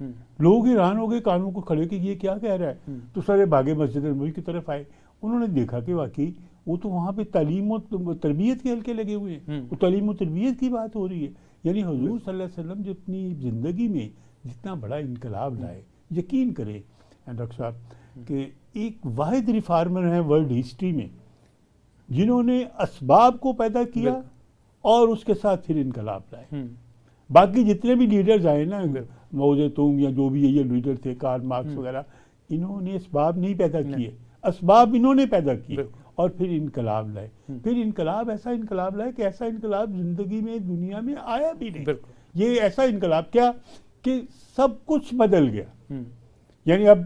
لوگ حیران ہو گئے کانوں کو کھڑے کہ یہ کیا کہہ رہا ہے. تو سارے بھاگے مسجد نبوی کی طرف آئے. انہوں نے دیکھا کہ واقعی وہ تو وہاں پہ تعلیم و تربیت کے حلقے لگے ہوئے ہیں, وہ تعلیم و تربیت کی بات ہو رہی ہے. یعنی حضور صلی اللہ علیہ وسلم جو اپنی زندگی میں جتنا بڑا انقلاب لائے, یقین کریں ڈاکٹر صاحب کہ ایک واحد ریفارمر ہیں ورلڈ ہسٹری میں جنہوں نے اسباب کو پیدا کیا اور اس کے ساتھ پھر انقلاب لائے. باقی جتنے بھی لیڈرز آئے نا, ماؤ زیتونگ یا جو بھی یہ لیڈر تھے, کارل مارکس وغیرہ, انہوں نے اسباب نہیں پیدا کیے, اسباب انہوں نے پیدا کیے اور پھر انقلاب لائے. پھر انقلاب ایسا انقلاب لائے کہ ایسا انقلاب زندگی میں دنیا میں آیا بھی نہیں. یہ ایسا انقلاب کیا کہ سب کچھ بدل گیا. یعنی اب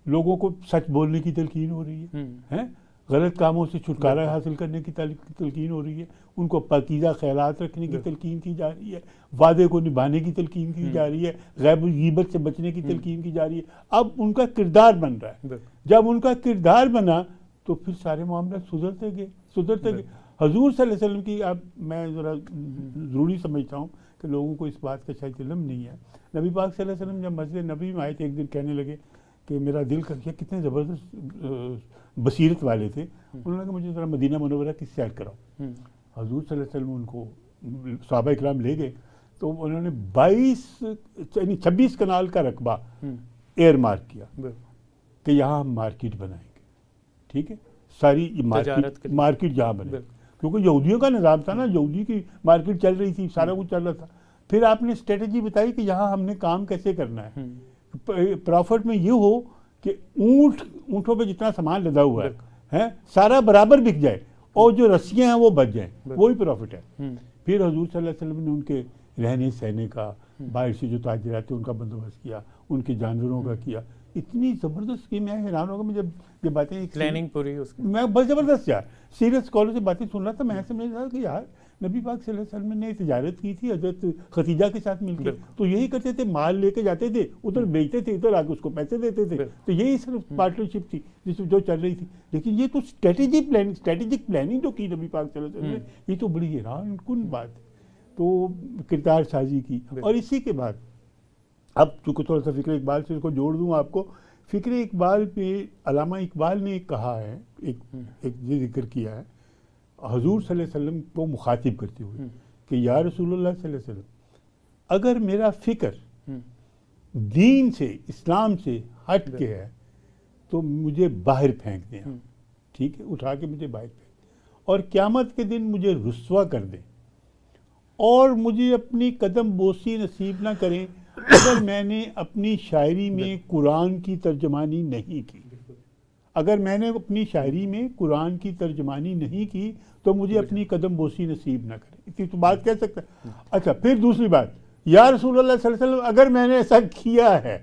لوگوں کو سچ بولنے کی تلقین ہو رہی ہے, غلط کاموں سے چھٹکارا حاصل کرنے کی تلقین ہو رہی ہے, ان کو پاکیزہ خیالات رکھنے کی تلقین کی جا رہی ہے, وعدے کو نبھانے کی تلقین کی جا رہی ہے, غیب و غیبت سے بچنے کی تلقین کی جا رہی ہے. اب ان کا کردار بن رہا ہے. جب ان کا کردار بنا تو پھر سارے معاملات سدھرتے گئے. حضور صلی اللہ علیہ وسلم کی اب میں ذرا ضروری سمجھتا ہوں کہ لوگوں کو اس بات کا شاید علم نہیں ہے. نبی پاک صلی اللہ علیہ وسلم جب مسجد نبی میں آئے تھے, ایک دن کہنے لگے کہ میرا دل کر کیا, کتنے زبردست بصیرت والے تھے. انہوں نے کہا مجھے ذرا مدینہ منورہ کی سیر کراؤ. حضور صلی اللہ علیہ وسلم ان کو صحابہ اکرام لے گئے تو انہوں نے 26 کنال کا رقبہ ایئر مارک کیا کہ یہاں ہم مارکیٹ بنائیں گے. ٹھیک ہے, ساری مارکیٹ جہاں بنے, کیونکہ یہودیوں کا نظام تھا نا, یہودی کی مارکیٹ چل رہی تھی, سارا کچھ چل رہا تھا. پھر آپ نے اسٹریٹجی بتائی کہ یہاں ہم نے کام کیسے کرنا ہے. پرافٹ میں یہ ہو کہ اونٹوں پہ جتنا سامان لدا ہوا ہے سارا برابر بک جائے اور جو رسیاں ہیں وہ بچ جائیں, وہی پروفٹ ہے. پھر حضور صلی اللہ علیہ وسلم نے ان کے رہنے سہنے کا, باہر سے جو تاجرات تھے ان کا بندوبست کیا, ان کے جانوروں کا کیا. اتنی زبردست کہ میں حیران ہوگا, مجھے یہ باتیں پلاننگ پوری, میں بہت زبردست یار سیریس اسکالر سے باتیں سن رہا تھا. میں سمجھ رہا کہ یار نبی پاک صلی اللہ علیہ وسلم نے تجارت کی تھی حضرت خدیجہ کے ساتھ مل کے, تو یہی کرتے تھے, مال لے کے جاتے تھے, ادھر بیچتے تھے, ادھر آگے اس کو پیسے دیتے تھے. تو یہی صرف پارٹنرشپ تھی جو چل رہی تھی. لیکن یہ تو اسٹریٹجک پلاننگ جو کی نبی پاک صلی اللہ علیہ وسلم نے, یہ تو بڑی حیران کن بات ہے. تو کردار سازی کی. اور اسی کے بعد اب چونکہ تھوڑا سا فکر اقبال سے اس کو جوڑ دوں آپ کو, فکر اقبال پہ علامہ اقبال نے ایک کہا ہے, ایک یہ ذکر کیا ہے حضور صلی اللہ علیہ وسلم کو مخاطب کرتے ہوئے کہ یا رسول اللہ صلی اللہ علیہ وسلم, اگر میرا فکر دین سے, اسلام سے ہٹ کے ہے تو مجھے باہر پھینک دیں. ٹھیک ہے, اٹھا کے مجھے باہر پھینک دیں اور قیامت کے دن مجھے رسوا کر دیں اور مجھے اپنی قدم بوسی نصیب نہ کریں اگر میں نے اپنی شاعری میں قرآن کی ترجمانی نہیں کی. اگر میں نے اپنی شاعری میں قرآن کی ترجمانی نہیں کی تو مجھے اپنی قدم بوسی نصیب نہ کرے. اتنی تو بات کہہ سکتا ہے. اچھا, پھر دوسری بات, یا رسول اللہ صلی اللہ علیہ وسلم اگر میں نے ایسا کیا ہے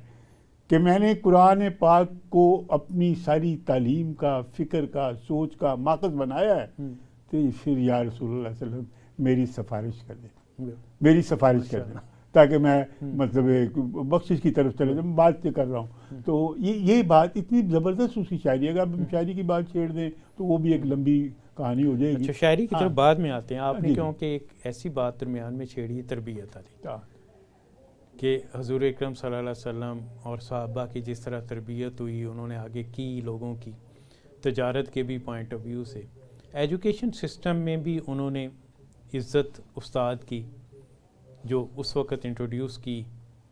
کہ میں نے قرآن پاک کو اپنی ساری تعلیم کا, فکر کا, سوچ کا ماخذ بنایا ہے تو پھر یا رسول اللہ صلی اللہ علیہ وسلم میری سفارش کر دیں, میری سفارش کر دینا تاکہ میں مطلب بخشش کی طرف چلے جاؤں. بات کر رہا ہوں تو یہ بات اتنی زبردست اس کی شاعری, اگر آپ شاعری کی بات چھیڑ دیں تو وہ بھی ایک لمبی کہانی ہو جائے گی. اچھا, شاعری کی طرف بعد میں آتے ہیں. آپ نے کیونکہ ایک ایسی بات درمیان میں چھیڑی, تربیت والی, کہ حضور اکرم صلی اللہ علیہ وسلم اور صحابہ کی جس طرح تربیت ہوئی, انہوں نے آگے کی لوگوں کی, تجارت کے بھی پوائنٹ آف ویو سے, ایجوکیشن سسٹم میں بھی انہوں نے عزت استاد کی جو اس وقت انٹروڈیوس کی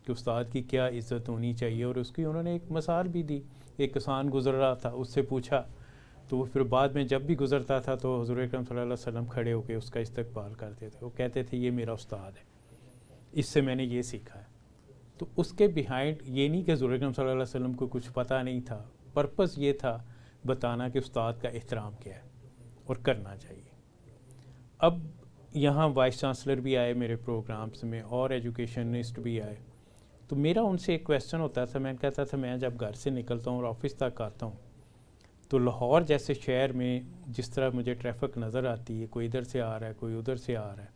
کہ استاد کی کیا عزت ہونی چاہیے, اور اس کی انہوں نے ایک مثال بھی دی. ایک کسان گزر رہا تھا, اس سے پوچھا تو وہ پھر بعد میں جب بھی گزرتا تھا تو حضور اکرم صلی اللہ علیہ وسلم کھڑے ہو کے اس کا استقبال کرتے تھے. وہ کہتے تھے یہ میرا استاد ہے, اس سے میں نے یہ سیکھا ہے. تو اس کے بیہائنڈ یہ نہیں کہ حضور اکرم صلی اللہ علیہ وسلم کو کچھ پتہ نہیں تھا, پرپس یہ تھا بتانا کہ استاد کا احترام کیا ہے اور کرنا چاہیے. اب یہاں وائس چانسلر بھی آئے میرے پروگرامس میں اور ایجوکیشنسٹ بھی آئے, تو میرا ان سے ایک کویسچن ہوتا تھا. میں کہتا تھا میں جب گھر سے نکلتا ہوں اور آفس تک آتا ہوں تو لاہور جیسے شہر میں جس طرح مجھے ٹریفک نظر آتی ہے, کوئی ادھر سے آ رہا ہے, کوئی ادھر سے آ رہا ہے,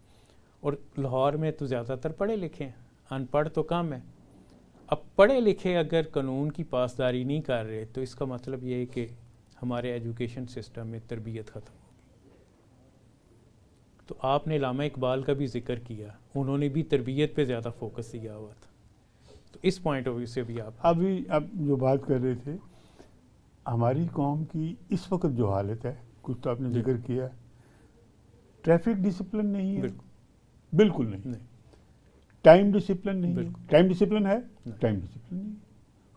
اور لاہور میں تو زیادہ تر پڑھے لکھے ہیں, ان پڑھ تو کم ہے. اب پڑھے لکھے اگر قانون کی پاسداری نہیں کر رہے تو اس کا مطلب یہ ہے کہ ہمارے ایجوکیشن سسٹم میں تربیت ختم ہوگی. تو آپ نے علامہ اقبال کا بھی ذکر کیا, انہوں نے بھی تربیت پہ زیادہ فوکس دیا ہوا تھا. تو اس پوائنٹ آف ویو سے بھی آپ اب جو بات کر رہے تھے، ہماری قوم کی اس وقت جو حالت ہے، کچھ تو آپ نے ذکر کیا، ٹریفک ڈسپلن نہیں ہے، بالکل نہیں، ٹائم ڈسپلن نہیں ہے، ٹائم ڈسپلن ہے، ٹائم ڈسپلن نہیں،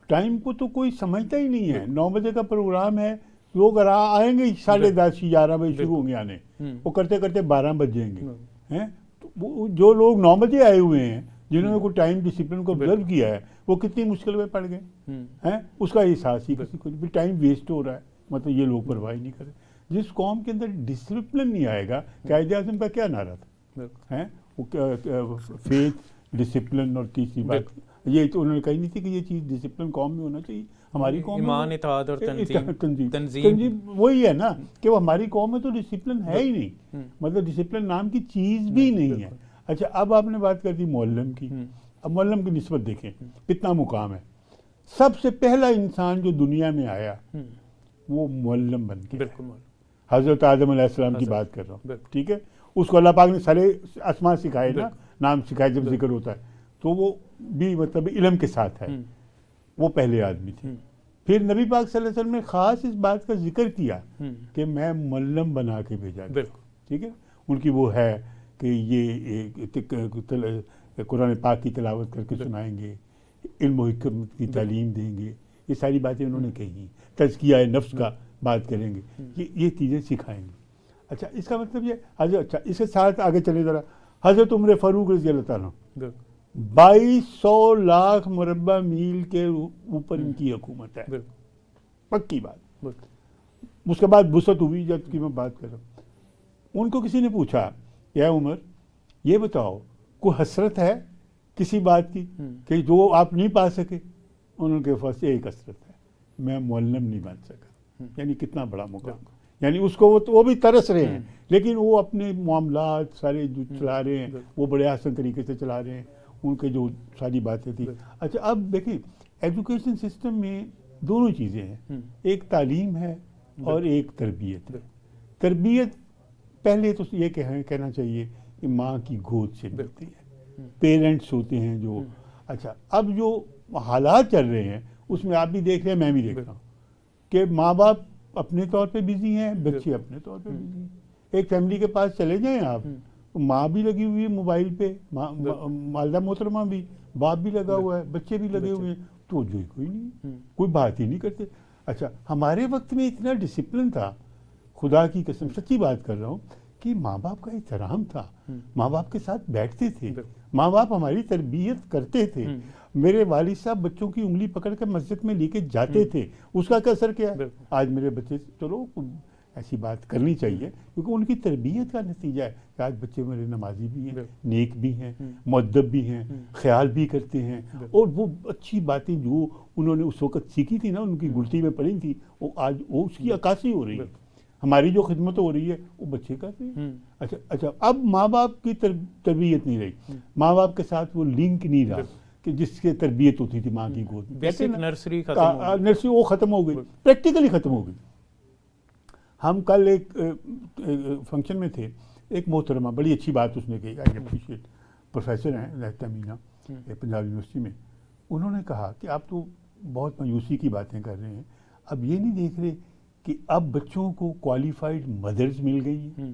ٹائم کو تو کوئی سمجھتا ہی نہیں ہے. 9 بجے کا پروگرام ہے، لوگ آئیں گے 10:30 11 بجے شروع ہوں گے آنے، وہ کرتے کرتے 12 بج جائیں گے. جو لوگ 9 بجے آئے ہوئے ہیں، جنہوں نے کوئی ٹائم ڈسپلن کو آبزرو کیا ہے، وہ کتنی مشکل میں پڑ گئے ہیں، اس کا احساس ہی کسی کو نہیں. ٹائم ویسٹ ہو رہا ہے، مطلب یہ لوگ پرواہ نہیں کرتے. جس قوم کے اندر ڈسپلن نہیں آئے گا، قائد اعظم کا کیا نعرہ تھا، فیتھ، ڈسپلن، اور تیسری بات یہ تو انہوں نے کہی نہیں تھی کہ یہ چیز ڈسپلن قوم میں ہونا چاہیے. ہماری قوم ایمان، اتحاد اور تنظیم وہی ہے نا کہ وہ ہماری قوم میں تو ڈسپلن ہے ہی نہیں، مطلب ڈسپلن نام کی چیز بھی نہیں ہے. اچھا، اب آپ نے بات کر دی معلم کی. اب معلم کی نسبت دیکھیں کتنا مقام ہے. سب سے پہلا انسان جو دنیا میں آیا وہ معلم بن کے، حضرت آدم علیہ السلام کی بات کر رہا ہوں، ٹھیک ہے. اس کو اللہ پاک نے سارے اسماء سکھائے نا، نام سکھائے. جب ذکر ہوتا ہے تو وہ بھی مطلب علم کے ساتھ ہے، وہ پہلے آدمی تھے. پھر نبی پاک صلی اللہ علیہ وسلم نے خاص اس بات کا ذکر کیا کہ میں معلم بنا کے بھیجا گیا، ٹھیک ہے. ان کی وہ ہے کہ یہ قرآن پاک کی تلاوت کر کے سنائیں گے، علم و حکمت کی تعلیم دیں گے، یہ ساری باتیں انہوں نے کہی. تزکیہ نفس کا بات کریں گے، یہ چیزیں سکھائیں گے. اچھا، اس کا مطلب یہ اچھا، اس کے ساتھ آگے چلے ذرا. حضرت عمر فاروق رضی اللہ تعالیٰ 2200 لاکھ مربع میل کے اوپر ان کی حکومت ہے، پکی بات. اس کے بعد وسعت ہوئی جب کی میں بات کر رہا ہوں. ان کو کسی نے پوچھا اے عمر یہ بتاؤ کوئی حسرت ہے کسی بات کی کہ جو آپ نہیں پا سکے؟ انہوں کے پاس ایک حسرت ہے، میں معلم نہیں بن سکا. یعنی کتنا بڑا مقام، یعنی اس کو وہ بھی ترس رہے ہیں، لیکن وہ اپنے معاملات سارے جو چلا رہے ہیں وہ بڑے آسان طریقے سے چلا رہے ہیں. ان کے جو ساری باتیں تھیں. اچھا، اب دیکھیں ایجوکیشن سسٹم میں دونوں چیزیں ہیں، ایک تعلیم ہے اور ایک تربیت ہے. تربیت پہلے تو یہ کہنا چاہیے کہ ماں کی گود سے ملتی ہے، پیرنٹس ہوتے ہیں جو. اچھا، اب جو حالات چل رہے ہیں اس میں آپ بھی دیکھ رہے ہیں، میں بھی دیکھ رہا ہوں کہ ماں باپ اپنے طور پہ بزی ہیں، بچے اپنے طور پہ بزی ہیں. ایک فیملی کے پاس چلے جائیں آپ، ماں بھی لگی ہوئی ہے موبائل پہ، والدہ محترمہ بھی، باپ بھی لگا ہوا ہے، بچے بھی لگے ہوئے ہیں، تو جو کوئی نہیں، کوئی بات ہی نہیں کرتے. اچھا، ہمارے وقت میں اتنا ڈسپلن تھا، خدا کی قسم سچی بات کر رہا ہوں، کہ ماں باپ کا احترام تھا، ماں باپ کے ساتھ بیٹھتے تھے، ماں باپ ہماری تربیت کرتے تھے. میرے والد صاحب بچوں کی انگلی پکڑ کے مسجد میں لے کے جاتے تھے. اس کا کیا اثر کیا ہے؟ آج میرے بچے، چلو ایسی بات کرنی چاہیے کیونکہ ان کی تربیت کا نتیجہ ہے کہ آج بچے میرے نمازی بھی ہیں، نیک بھی ہیں، مؤدب بھی ہیں، خیال بھی کرتے ہیں، اور وہ اچھی باتیں جو انہوں نے اس وقت سیکھی تھی نا، ان کی گلتی میں پڑھی تھی، وہ آج وہ اس کی عکاسی ہو رہی ہے. ہماری جو خدمت ہو رہی ہے وہ بچے کر رہے ہیں. اچھا، اب ماں باپ کی تربیت نہیں رہی، ماں باپ کے ساتھ وہ لنک نہیں رہا کہ جس کی تربیت ہوتی تھی ماں کی گود میں. نرسری وہ ختم ہو گئی، پریکٹیکلی ختم ہو گئی. ہم کل ایک فنکشن میں تھے، ایک محترمہ بڑی اچھی بات اس نے کہی، آئی اپریشیٹ، پروفیسر ہیں لہتا مینا پنجاب یونیورسٹی میں. انہوں نے کہا کہ آپ تو بہت مایوسی کی باتیں کر رہے ہیں، اب یہ نہیں دیکھ رہے کہ اب بچوں کو کوالیفائڈ مدرز مل گئی ہیں،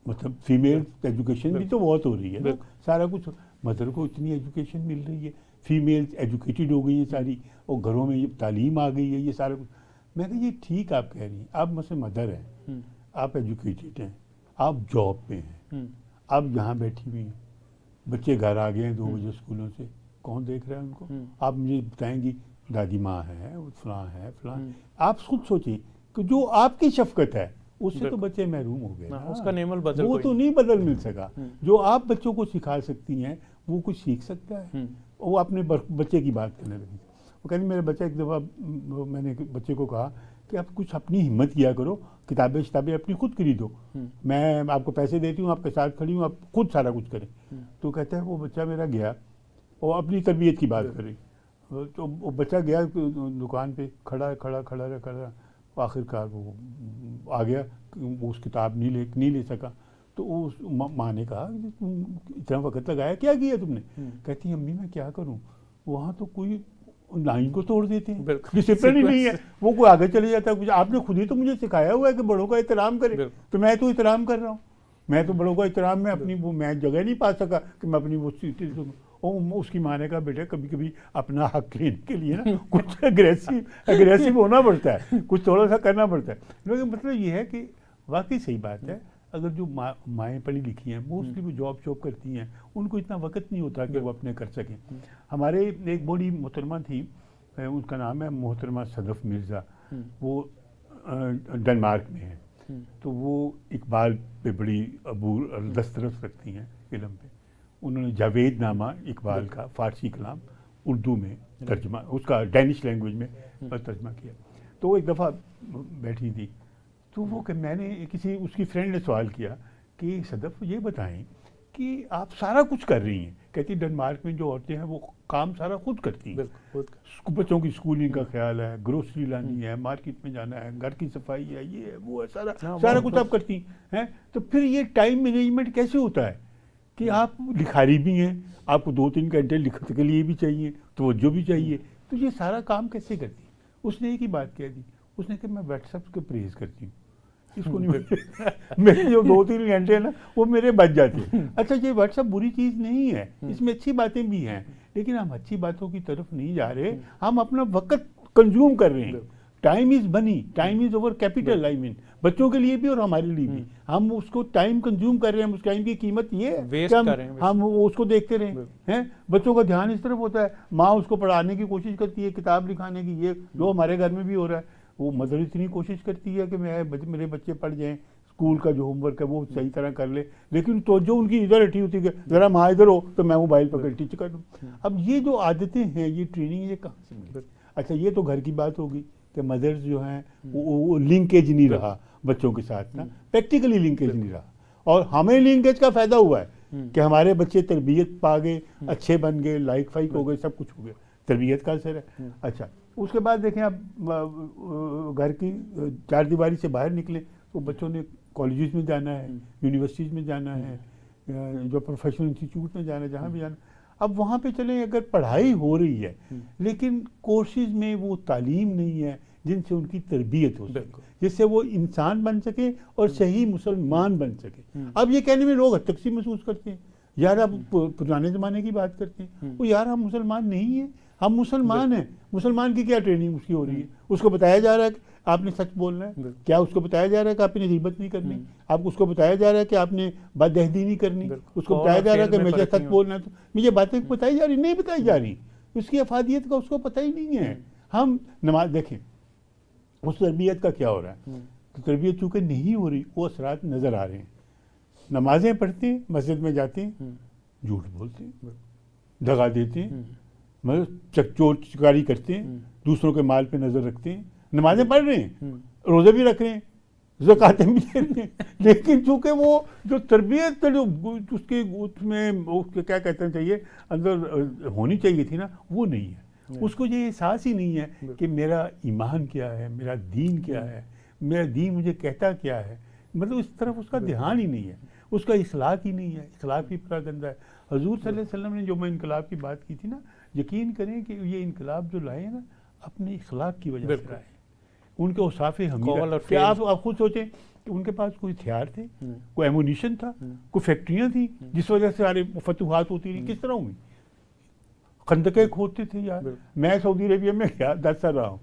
مطلب فیمیل ایجوکیشن بھی تو بہت ہو رہی ہے نا، سارا کچھ مدر کو اتنی ایجوکیشن مل رہی ہے، فیمیل ایجوکیٹڈ ہو گئی ہیں ساری، اور گھروں میں یہ تعلیم آ گئی ہے، یہ سارا کچھ. میں کہا یہ ٹھیک آپ کہہ رہی ہیں، آپ مثلا مدر ہیں، آپ ایجوکیٹڈ ہیں، آپ جاب پہ ہیں، آپ یہاں بیٹھی ہوئی ہیں، بچے گھر آ گئے ہیں 2 بجے اسکولوں سے، کون دیکھ رہا ہے ان کو؟ آپ مجھے بتائیں گی دادی ماں ہے، فلاں ہے، فلاں. آپ خود سوچیں کہ جو آپ کی شفقت ہے اس سے تو بچے محروم ہو گئے، اس کا نعمت بدل وہ تو نہیں بدل مل سکا. جو آپ بچوں کو سکھا سکتی ہیں وہ کچھ سیکھ سکتا ہے. وہ اپنے بچے کی بات کرنے لگی. وہ کہتے میرا بچہ ایک دفعہ، میں نے بچے کو کہا کہ آپ کچھ اپنی ہمت کیا کرو، کتابیں اپنی خود خریدو، میں آپ کو پیسے دیتی ہوں، آپ کے ساتھ کھڑی ہوں، آپ خود سارا کچھ کریں. تو کہتا ہے وہ بچہ میرا گیا، وہ اپنی تربیت کی بات کر رہی، تو وہ بچہ گیا دکان پہ، کھڑا آخر کار وہ آ گیا، وہ اس کتاب نہیں لے سکا. تو اس ماں نے کہا اتنا وقت لگایا، کیا کیا تم نے؟ کہتی امی میں کیا کروں، وہاں تو کوئی لائن کو توڑ دیتے ہیں, ڈسپلن ہی نہیں ہے, وہ کوئی آگے چلے جاتا ہے. آپ نے خود ہی تو مجھے سکھایا ہوا ہے کہ بڑوں کا احترام کرے, تو میں تو احترام کر رہا ہوں. میں تو بڑوں کا احترام میں اپنی وہ میں جگہ نہیں پا سکا کہ میں اپنی وہ اس کی مانے کا بیٹا کبھی کبھی اپنا حق لینے کے لیے نا کچھ اگریسو ہونا پڑتا ہے, کچھ تھوڑا سا کرنا پڑتا ہے. لیکن مطلب یہ ہے کہ واقعی صحیح بات ہے, اگر جو مائیں پڑھی لکھی ہیں وہ اس کی بھی جاب کرتی ہیں, ان کو اتنا وقت نہیں ہوتا کہ وہ اپنے کر سکیں. ہمارے ایک بڑی محترمہ تھی, ان کا نام ہے محترمہ صدف مرزا, وہ ڈنمارک میں ہے. تو وہ اقبال پہ بڑی عبور دسترس رکھتی ہیں علم پہ. انہوں نے جاوید نامہ اقبال کا فارسی کلام اردو میں ترجمہ, اس کا ڈینش لینگویج میں ترجمہ کیا. تو وہ ایک دفعہ بیٹھی تھی, تو وہ کہ میں نے کسی اس کی فرینڈ نے سوال کیا کہ صدف یہ بتائیں کہ آپ سارا کچھ کر رہی ہیں. کہتی ڈنمارک میں جو عورتیں ہیں وہ کام سارا خود کرتی ہیں, بچوں کی اسکولنگ کا خیال ہے, گروسری لانی ہے, مارکیٹ میں جانا ہے, گھر کی صفائی ہے, یہ ہے وہ ہے, سارا کچھ آپ کرتی ہیں. تو پھر یہ ٹائم مینجمنٹ کیسے ہوتا ہے کہ آپ لکھاری بھی ہیں, آپ کو 2-3 گھنٹے لکھت کے لیے بھی چاہیے, توجہ بھی چاہیے, تو یہ سارا کام کیسے کرتی ہیں؟ اس نے ایک ہی بات کہہ دی, اس نے کہ میں واٹس ایپ کے پریز کرتی ہوں, اس کو نہیں میرے جو 2-3 گھنٹے ہیں نا وہ میرے بچ جاتے ہیں. اچھا یہ واٹس ایپ بری چیز نہیں ہے, اس میں اچھی باتیں بھی ہیں, لیکن ہم اچھی باتوں کی طرف نہیں جا رہے, ہم اپنا وقت کنزیوم کر رہے ہیں. Time is money, time is our capital. I mean بچوں کے لیے بھی اور ہمارے لیے بھی, ہم اس کو ٹائم کنزیوم کر رہے ہیں. اس ٹائم کی قیمت یہ ہے کہ ہم اس کو دیکھتے رہے ہیں. بچوں کا دھیان اس طرف ہوتا ہے, ماں اس کو پڑھانے کی کوشش کرتی ہے, کتاب لکھانے کی, یہ جو ہمارے گھر میں بھی ہو رہا ہے. وہ مدر اتنی کوشش کرتی ہے کہ میرے بچے پڑھ جائیں, اسکول کا جو ہوم ورک ہے وہ صحیح طرح کر لے, لیکن توجہ ان کی ادھر ہٹی ہوتی ہے کہ ذرا ماں ادھر ہو تو میں موبائل پکڑ ٹیچ کر دوں. اب یہ جو عادتیں ہیں, یہ ٹریننگ یہ کہاں سے ملی؟ اچھا یہ تو گھر کی بات ہوگی کہ مدرز جو ہیں وہ لنکیج نہیں رہا بچوں کے ساتھ نا, پریکٹیکلی لنکیج نہیں رہا. اور ہمیں لنکیج کا فائدہ ہوا ہے کہ ہمارے بچے تربیت پا گئے, اچھے بن گئے, لائق فائق ہو گئے, سب کچھ ہو گیا, تربیت کا اثر ہے. اچھا اس کے بعد دیکھیں اب گھر کی 4 دیواری سے باہر نکلیں تو بچوں نے کالجز میں جانا ہے, یونیورسٹیز میں جانا ہے, جو پروفیشنل انسٹیٹیوٹ میں جانا ہے, جہاں بھی جانا. اب وہاں پہ چلیں, اگر پڑھائی ہو رہی ہے لیکن کورسز میں وہ تعلیم نہیں ہے جن سے ان کی تربیت ہو سکے, جس سے وہ انسان بن سکے اور صحیح مسلمان بن سکے. اب یہ کہنے میں لوگ حد تک سی محسوس کرتے ہیں, یار آپ پرانے زمانے کی بات کرتے ہیں, وہ یار ہم مسلمان نہیں ہیں, ہم مسلمان ہیں. مسلمان کی کیا ٹریننگ اس کی ہو رہی ہے؟ اس کو بتایا جا رہا ہے کہ آپ نے سچ بولنا ہے. کیا اس کو بتایا جا رہا ہے کہ آپ نے غیبت نہیں کرنی؟ آپ اس کو بتایا جا رہا ہے کہ آپ نے بدعہدی نہیں کرنی؟ اس کو بتایا جا رہا ہے کہ مجھے سچ بولنا ہے. تو مجھے باتیں بتائی جا رہی نہیں بتائی جا رہی, اس کی افادیت کا اس کو پتہ ہی نہیں ہے. ہم نماز دیکھیں, اس تربیت کا کیا ہو رہا ہے؟ تربیت چونکہ نہیں ہو رہی, وہ اثرات نظر آ رہے ہیں. نمازیں پڑھتے ہیں, مسجد میں جاتے ہیں, جھوٹ بولتے ہیں, دغا دیتے ہیں, چور چکاری کرتے ہیں, دوسروں کے مال پہ نظر رکھتے ہیں. نمازیں پڑھ رہے ہیں, روزے بھی رکھ رہے ہیں, زکاتیں بھی دے رہے ہیں, لیکن چونکہ وہ جو تربیت جو اس کے اس میں کیا کہتے چاہیے اندر ہونی چاہیے تھی نا, وہ نہیں ہے. اس کو یہ احساس ہی نہیں ہے کہ میرا ایمان کیا ہے, میرا دین کیا ہے, میرا دین مجھے کہتا کیا ہے. مطلب اس طرف اس کا دھیان ہی نہیں ہے, اس کا اخلاق ہی نہیں ہے, اخلاق بھی پورا گندہ ہے. حضور صلی اللہ علیہ وسلم نے جو میں انقلاب کی بات کی تھی نا, یقین کریں کہ یہ انقلاب جو لائے نا اپنے اخلاق کی وجہ سے لائے. ان کے اوصاف حمیدہ, کہ آپ خود سوچیں کہ ان کے پاس کوئی ہتھیار تھے, کوئی ایمونیشن تھا, کوئی فیکٹریاں تھیں جس وجہ سے سارے فتوحات ہوتی رہی. کس طرح ہوئی؟ خندقیں کھودتے تھے یار. میں سعودی عربیہ میں گیا 10 سال رہا ہوں,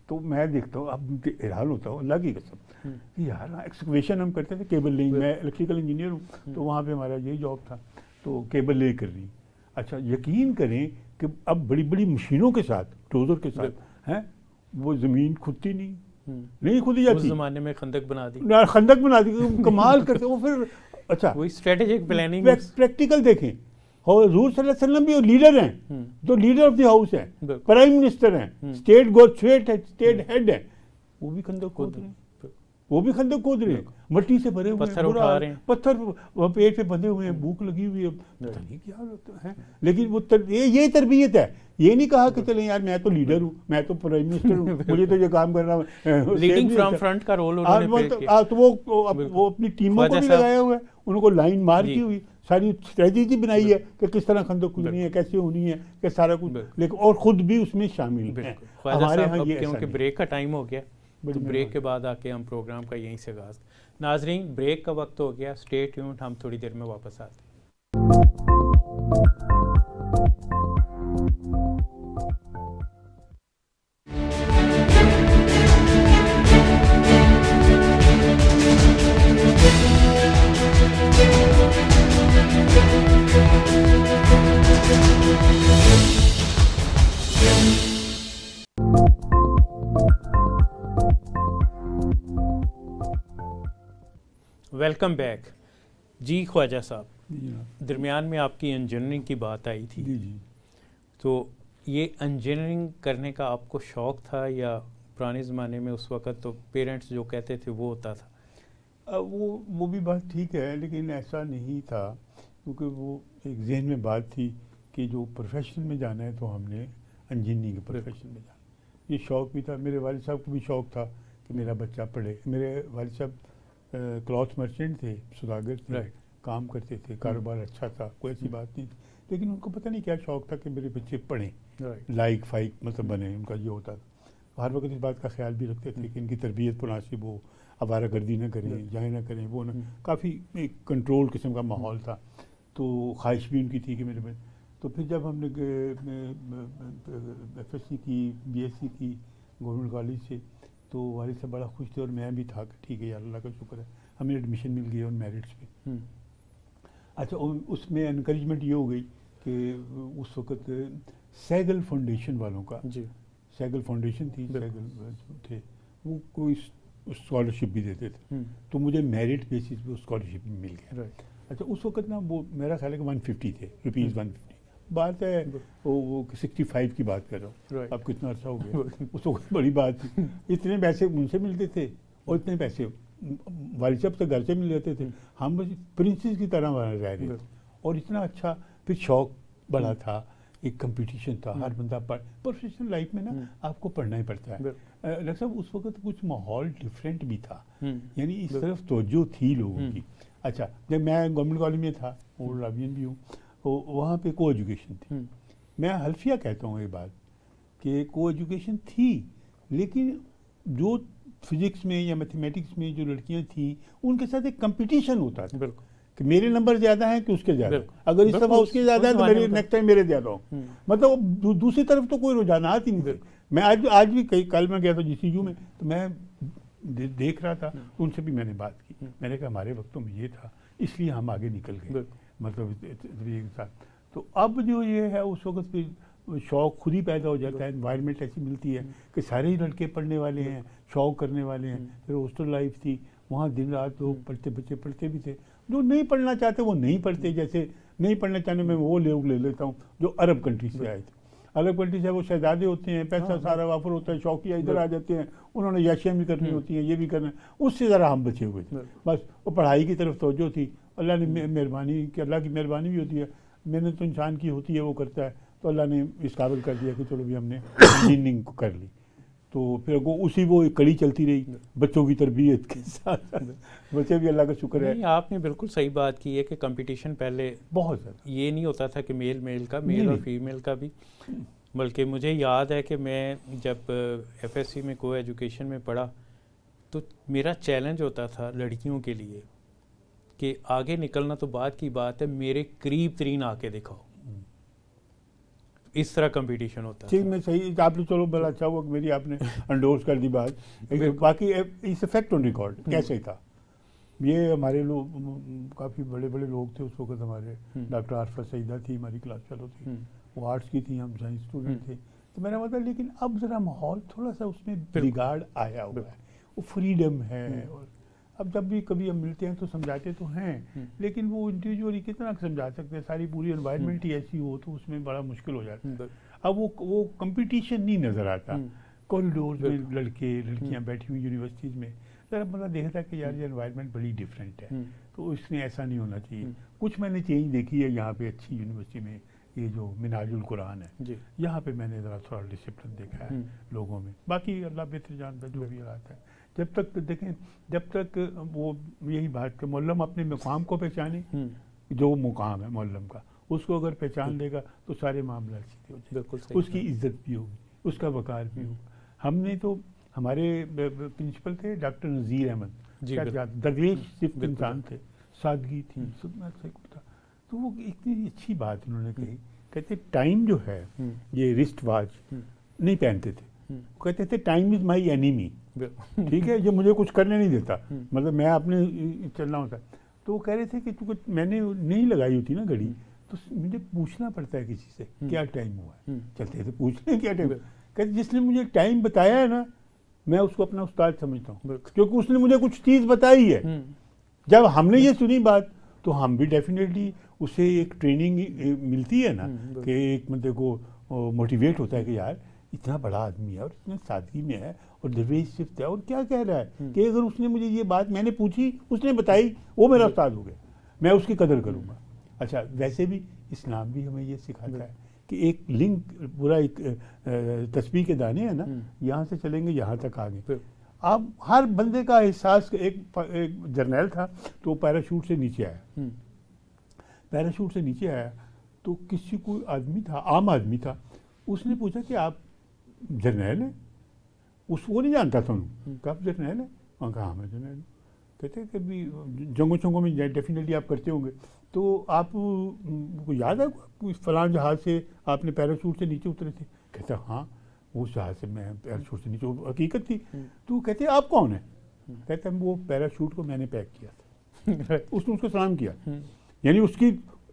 تو میں دیکھتا ہوں, اب حیران ہوتا ہوں اللہ کی قسم, یار ایکسکویشن ہم کرتے تھے کیبل لیگ. میں الیکٹریکل انجینئر ہوں, تو وہاں پہ ہمارا یہی جاب تھا, تو کیبل لیگ کر رہی. اچھا یقین کریں کہ اب بڑی بڑی مشینوں کے ساتھ, ڈوزر کے ساتھ ہیں, وہ زمین کھدتی نہیں کھودی جاتی. اس زمانے میں خندق بنا دی, کمال کرتے وہ. پھر اچھا وہی اسٹریٹجک پلاننگ, پریکٹیکل دیکھیں. اور حضور صلی اللہ علیہ وسلم بھی لیڈر ہیں, جو لیڈر آف دی ہاؤس ہیں, پرائم منسٹر ہیں, اسٹیٹ ہیڈ ہیں, وہ بھی خندق کھود رہے ہیں, وہ بھی خندق کھود رہے ہیں, مٹی سے بھرے ہوئے, پتھر پیٹ پہ بندھے ہوئے ہیں, بھوک لگی ہوئی ہے, پتہ نہیں کیا ہوتا ہے. لیکن وہ یہ تربیت ہے. یہ نہیں کہا کہ چلیں یار میں تو لیڈر ہوں, میں تو پرائم منسٹر ہوں, مجھے تو یہ کام کرنا ہے. لیڈنگ فرام فرنٹ کا رول انہوں نے پلے کیا. تو وہ اپنی ٹیموں کو بھی لگایا ہوا ہے, ان کو لائن مار کی ہوئی, ساری اسٹریٹجی بنائی ہے کہ کس طرح خندق کھودنی ہے، کیسے ہونی ہے، کہ سارا کچھ، لیکن اور خود بھی اس میں شامل ہیں. ہمارے ہاں یہ کیونکہ بریک کا ٹائم ہو گیا، بریک کے بعد آ کے ہم پروگرام کا یہیں سے آغاز. ناظرین بریک کا وقت ہو گیا، اسٹے ٹیونڈ، ہم تھوڑی دیر میں واپس آتے ہیں. Welcome back. جی خواجہ صاحب، درمیان میں آپ کی انجینئرنگ کی بات آئی تھی. تو یہ انجینئرنگ کرنے کا آپ کو شوق تھا یا پرانے زمانے میں اس وقت تو پیرنٹس جو کہتے تھے وہ ہوتا تھا؟ وہ بھی بات ٹھیک ہے، لیکن ایسا نہیں تھا، کیونکہ وہ ایک ذہن میں بات تھی کہ جو پروفیشن میں جانا ہے تو ہم نے انجینئرنگ کے پروفیشن میں جانا. یہ شوق بھی تھا، میرے والد صاحب کو بھی شوق تھا کہ میرا بچہ پڑھے. میرے والد صاحب کلاتھ مرچنٹ تھے، سوداگر تھے، کام کرتے تھے، کاروبار اچھا تھا، کوئی ایسی بات نہیں تھی، لیکن ان کو پتہ نہیں کیا شوق تھا کہ میرے بچے پڑھیں، لائق فائق مطلب بنے. ان کا یہ ہوتا تھا. ہر وقت اس بات کا خیال بھی رکھتے تھے کہ ان کی تربیت مناسب ہو، آوارہ گردی نہ کریں، جائیں نہ کریں، وہ نہ. کافی ایک کنٹرول قسم کا ماحول تھا. تو خواہش بھی ان کی تھی کہ میرے بچے. تو پھر جب ہم نے ایف ایس سی کی، بی ایس سی کی گورنمنٹ کالج سے، تو والد صاحب بڑا خوش تھے اور میں بھی تھا کہ ٹھیک ہے یار اللہ کا شکر ہے ہمیں ایڈمیشن مل گئی آن میرٹس پہ. اچھا اس میں انکریجمنٹ یہ ہو گئی کہ اس وقت سیگل فاؤنڈیشن والوں کا، سیگل فاؤنڈیشن تھی، سیگل تھے وہ، کوئی اسکالرشپ بھی دیتے تھے. تو مجھے میرٹ بیسس پہ اسکالرشپ مل گیا. اچھا اس وقت نا وہ میرا خیال ہے کہ 150 تھے روپیز، 150. بات ہے وہ 65 کی بات کر رہا ہوں، اب کتنا عرصہ ہو گیا. اس وقت بڑی بات تھی. اتنے پیسے ان سے ملتے تھے اور اتنے پیسے والد صاحب سے گھر سے مل جاتے تھے. ہم بس پرنسز کی طرح رہ رہے تھے. اور اتنا اچھا پھر شوق بڑا تھا، ایک کمپٹیشن تھا، ہر بندہ پروفیشنل لائف میں نا آپ کو پڑھنا ہی پڑتا ہے. ڈاکٹر صاحب اس وقت کچھ ماحول ڈفرینٹ بھی تھا، یعنی اس طرف توجہ تھی لوگوں کی. اچھا جب میں گورنمنٹ کالج میں تھا، اور رابین بھی ہوں، وہاں پہ کو ایجوکیشن تھی. میں حلفیہ کہتا ہوں یہ بات کہ کو ایجوکیشن تھی، لیکن جو فزکس میں یا میتھمیٹکس میں جو لڑکیاں تھیں ان کے ساتھ ایک کمپٹیشن ہوتا تھا کہ میرے نمبر زیادہ ہیں کہ اس کے زیادہ. اگر اس دفعہ اس کے زیادہ ہے تو میرے نیکسٹ ٹائم میرے زیادہ ہوں. مطلب دوسری طرف تو کوئی رجحانات ہی نہیں تھے. میں آج بھی کل میں گیا تھا جی سی یو میں، تو میں دیکھ رہا تھا، ان سے بھی میں نے بات کی. میں نے کہا ہمارے وقتوں میں یہ تھا، اس لیے ہم آگے نکل گئے مطلب کے ساتھ. تو اب جو یہ ہے اس وقت پھر شوق خود ہی پیدا ہو جاتا ہے. انوائرمنٹ ایسی ملتی ہے کہ سارے ہی لڑکے پڑھنے والے ہیں، شوق کرنے والے ہیں. پھر ہاسٹل لائف تھی، وہاں دن رات لوگ پڑھتے، بچے پڑھتے بھی تھے. جو نہیں پڑھنا چاہتے وہ نہیں پڑھتے. جیسے نہیں پڑھنا چاہنے میں وہ لوگ لے لیتا ہوں جو عرب کنٹری سے آئے تھے. عرب کنٹری سے وہ شہزادے ہوتے ہیں، پیسہ سارا وافر ہوتا ہے، شوقیہ ادھر آ جاتے ہیں، انہوں نے یاشیاں بھی کرنی ہوتی ہیں، یہ بھی کرنا ہے. اس سے ذرا ہم بچے ہوئے تھے. بس وہ پڑھائی کی طرف توجہ تھی. اللہ نے مہربانی کہ اللہ کی مہربانی بھی ہوتی ہے، محنت تو انسان کی ہوتی ہے، وہ کرتا ہے. تو اللہ نے اس قابل کر دیا کہ چلو بھی ہم نے انجینئرنگ کو کر لی. تو پھر وہ ایک کڑی چلتی رہی بچوں کی تربیت کے ساتھ. بچے بھی اللہ کا شکر ہے. آپ نے بالکل صحیح بات کی ہے کہ کمپٹیشن پہلے بہت زیادہ یہ نہیں ہوتا تھا کہ میل کا، میل اور فیمیل کا بھی. بلکہ مجھے یاد ہے کہ میں جب ایف ایس سی میں کو ایجوکیشن میں پڑھا تو میرا چیلنج ہوتا تھا لڑکیوں کے لیے کہ آگے نکلنا تو بعد کی بات ہے، میرے قریب ترین آ کے دکھاؤ. اس طرح کمپٹیشن ہوتا ہے. ٹھیک میں صحیح آپ نے چلو بڑا اچھا ہوا کہ میری آپ نے انڈورس کر دی بات. باقی اس افیکٹ آن ریکارڈ کیسے تھا یہ ہمارے لوگ کافی بڑے بڑے لوگ تھے اس وقت. ہمارے ڈاکٹر عارفہ سعیدہ تھی ہماری کلاس فیلو تھی، وہ آرٹس کی تھی، ہم سائنس اسٹوڈنٹ تھے. تو میرا مطلب لیکن اب ذرا ماحول تھوڑا سا اس میں بگاڑ آیا ہوا ہے. وہ فریڈم ہے. اور اب جب بھی کبھی ہم ملتے ہیں تو سمجھاتے تو ہیں، لیکن وہ انڈیویجولی کتنا سمجھا سکتے ہیں. ساری پوری انوائرمنٹ ہی ایسی ہو تو اس میں بڑا مشکل ہو جاتا ہے. اب وہ کمپٹیشن نہیں نظر آتا. کوریڈورز میں لڑکے لڑکیاں بیٹھی ہوئی یونیورسٹیز میں، ذرا بندہ دیکھتا ہے کہ یار یہ انوائرمنٹ بڑی ڈفرینٹ ہے. تو اس میں ایسا نہیں ہونا چاہیے. کچھ میں نے چینج دیکھی ہے یہاں پہ اچھی یونیورسٹی میں. یہ جو منہاج القرآن ہے یہاں پہ میں نے ذرا تھوڑا ڈسپلن دیکھا ہے لوگوں میں. باقی اللہ بہتر جانتا ہے جو بھی حالات ہے. جب تک دیکھیں جب تک وہ یہی بات کہ معلم اپنے مقام کو پہچانے جو مقام ہے معلم کا، اس کو اگر پہچان لے گا تو سارے معاملات سیدھے ہو جائیں گے، اس کی عزت بھی ہوگی، اس کا وقار بھی ہوگا۔ ہم نے تو ہمارے پرنسپل تھے ڈاکٹر نذیر احمد، درویش صرف انسان تھے، سادگی تھی، خدمت سے تھا، تو وہ اتنی اچھی بات انہوں نے کہی، کہتے ٹائم جو ہے یہ رسٹ واچ نہیں پہنتے تھے، کہتے تھے ٹائم از مائی اینیمی، ٹھیک ہے، یہ مجھے کچھ کرنے نہیں دیتا، مطلب میں اپنے چلنا ہوتا ہے۔ تو وہ کہہ رہے تھے کہ چونکہ میں نے نہیں لگائی ہوتی نا گھڑی تو مجھے پوچھنا پڑتا ہے کسی سے کیا ٹائم ہوا ہے، چلتے تھے پوچھ لیں کیا ٹائم، کہتے جس نے مجھے ٹائم بتایا ہے نا میں اس کو اپنا استاد سمجھتا ہوں، کیونکہ اس نے مجھے کچھ چیز بتائی ہے۔ جب ہم نے یہ سنی بات تو ہم بھی ڈیفینیٹلی اسے ایک ٹریننگ ملتی ہے نا، کہ ایک بندے کو موٹیویٹ ہوتا ہے کہ یار اتنا بڑا آدمی ہے اور اتنا سادگی میں ہے اور درویش صفت ہے اور کیا کہہ رہا ہے، کہ اگر اس نے مجھے یہ بات میں نے پوچھی اس نے بتائی، وہ میرا استاد ہو گیا، میں اس کی قدر کروں گا۔ اچھا ویسے بھی اسلام بھی ہمیں یہ سکھاتا ہے کہ ایک لنک پورا ایک تسبیح کے دانے ہیں نا، یہاں سے چلیں گے یہاں تک آگے۔ اب ہر بندے کا احساس، ایک جرنیل تھا تو پیراشوٹ سے نیچے آیا، پیراشوٹ سے نیچے آیا تو کسی کوئی آدمی تھا، عام آدمی تھا، اس نے پوچھا کہ آپ جرنیل ہیں؟ اس کو نہیں جانتا تھا انہوں، کہ آپ جرنیل ہیں؟ وہاں کہا ہاں میں جرنیل ہوں۔ کہتے ہیں کہ بھی جنگوں چنگوں میں ڈیفینیٹلی آپ کرتے ہوں گے، تو آپ کو یاد ہے فلاں جہاز سے آپ نے پیراشوٹ سے نیچے اترے تھے؟ کہتا ہاں اس جہاز سے میں پیراشوٹ سے نیچے، حقیقت تھی۔ تو کہتے ہیں آپ کون ہیں؟ کہتے ہیں وہ پیراشوٹ کو میں نے پیک کیا تھا۔ اس نے اس کو سلام کیا، یعنی اس کی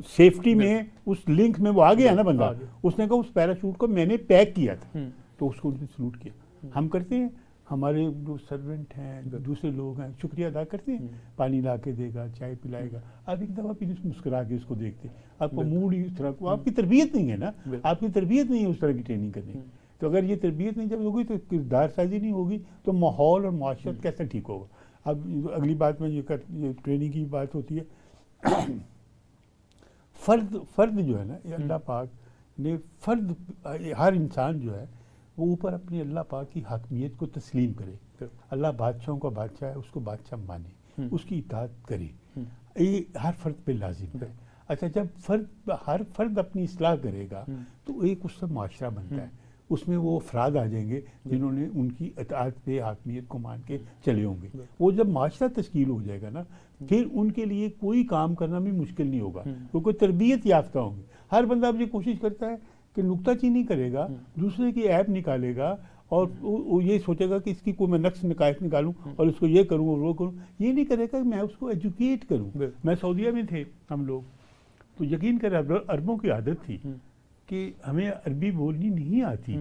سیفٹی میں اس لنک میں وہ آ گیا نا بندہ، اس نے کہا اس پیراشوٹ کو میں نے پیک کیا تھا، تو اس کو اس نے سلوٹ کیا۔ ہم کرتے ہیں، ہمارے جو سرونٹ ہیں دوسرے لوگ ہیں شکریہ ادا کرتے ہیں، پانی لا کے دے گا، چائے پلائے گا، آپ ایک دفعہ پھر مسکرا کے اس کو دیکھتے، آپ کو موڈ اس طرح کو، آپ کی تربیت نہیں ہے نا، آپ کی تربیت نہیں ہے اس طرح کی ٹریننگ کرنے کی۔ تو اگر یہ تربیت نہیں جب ہوگی تو کردار سازی نہیں ہوگی تو ماحول اور معاشرت کیسے ٹھیک ہوگا۔ اب اگلی بات میں یہ ٹریننگ کی بات ہوتی ہے، فرد جو ہے نا، یہ اللہ پاک نے فرد، ہر انسان جو ہے وہ اوپر اپنی اللہ پاک کی حاکمیت کو تسلیم کرے، اللہ بادشاہوں کا بادشاہ ہے، اس کو بادشاہ مانے، اس کی اطاعت کرے، یہ ہر فرد پہ لازم ہے۔ اچھا جب ہر فرد اپنی اصلاح کرے گا تو ایک اس سے معاشرہ بنتا ہے، اس میں وہ افراد آ جائیں گے جنہوں نے ان کی اطاعت پہ حاکمیت کو مان کے چلے ہوں گے۔ وہ جب معاشرہ تشکیل ہو جائے گا نا، پھر ان کے لیے کوئی کام کرنا بھی مشکل نہیں ہوگا، کیونکہ تربیت یافتہ ہوں گے۔ ہر بندہ اب یہ کوشش کرتا ہے کہ نکتہ چینی کرے گا، دوسرے کی عیب نکالے گا، اور وہ یہ سوچے گا کہ اس کی کوئی میں نقص نقائص نکالوں اور اس کو یہ کروں اور وہ کروں، یہ نہیں کرے گا کہ میں اس کو ایجوکیٹ کروں۔ میں سعودیہ میں تھے ہم لوگ، تو یقین کریں عربوں کی عادت تھی کہ ہمیں عربی بولنی نہیں آتی،